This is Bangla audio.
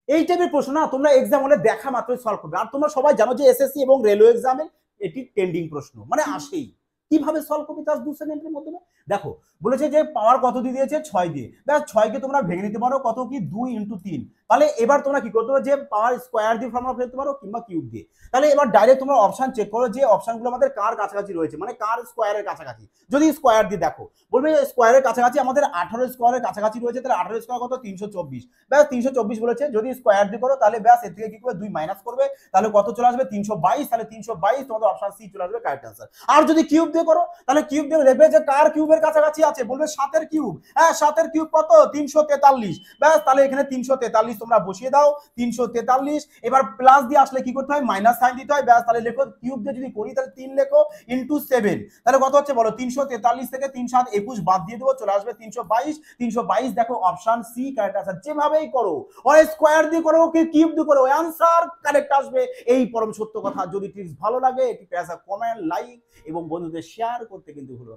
এই টাইপের প্রশ্ন না তোমরা এক্সাম হলে দেখা মাত্রই সলভ করবে। আর তোমরা সবাই জানো যে এসএসসি এবং রেলওয়ে এক্সামে এটি ট্রেন্ডিং প্রশ্ন, মানে আসেই। কিভাবে সলভ করবে জাস্ট 2 সেকেন্ডের মধ্যে। দেখো বলেছে যে পাওয়ার কত দিয়ে দিয়েছে, 6 দিয়ে। ব্যাস 6 কে তোমরা ভেঙে নিতে পারো কত কি 2 × 3। তাহলে এবার তোমরা কি করতে পারো, যে পাওয়ার স্কোয়ার দিয়ে ফর্মুলা ফেলতে পারো কিংবা কিউব দিয়ে। তাহলে এবার ডাইরেক্ট তোমরা অপশন চেক করো যে অপশনগুলো আমাদের কার কাছাকাছি রয়েছে, মানে কার স্কোয়ারের কাছাকাছি। যদি স্কোয়ার দিয়ে দেখো, বলবে স্কোয়ারের কাছাকাছি আমাদের 18 স্কোয়ারের কাছাকাছি রয়েছে, তাহলে 18 স্কোয়ার কত 324। ব্যাস 324 বলেছে, যদি স্কোয়ার দিয়ে করো তাহলে ব্যাস এর থেকে কি করবে 2 মাইনাস করবে, তাহলে কত চলে আসবে 322। তাহলে 322 তোমাদের অপশন সি চলে আসবে কারেক্ট आंसर। আর যদি কিউব দিয়ে করো তাহলে কিউব দিয়ে দেখবে যে কার কিউবের কাছাকাছি আছে, বলবে 7 এর কিউব। হ্যাঁ 7 এর কিউব কত 343। ব্যাস তাহলে এখানে 343 তোমরা বসিয়ে দাও 343। এবার প্লাস দিয়ে আসলে কি করতে হয়, মাইনাস সাইন দিতে হয়। ব্যাস তাহলে লেখো কিউব দিয়ে যদি করি তাহলে 3 লেখো ইনটু 7, তাহলে কত হচ্ছে বলো 343 থেকে 3 7 21 বাদ দিয়ে দেবো, চলে আসবে 322। 322 দেখো অপশন সি কারেক্ট आंसर। যেভাবেই করো, হয় স্কোয়ার দিয়ে করো কি কিউব দিয়ে করো, आंसर কারেক্ট আসবে। এই পরম সত্য কথা। যদি টিপস ভালো লাগে এটি পেজ কমেন্ট লাইক এবং বন্ধুদের শেয়ার করতে কিন্তু ভুলো না।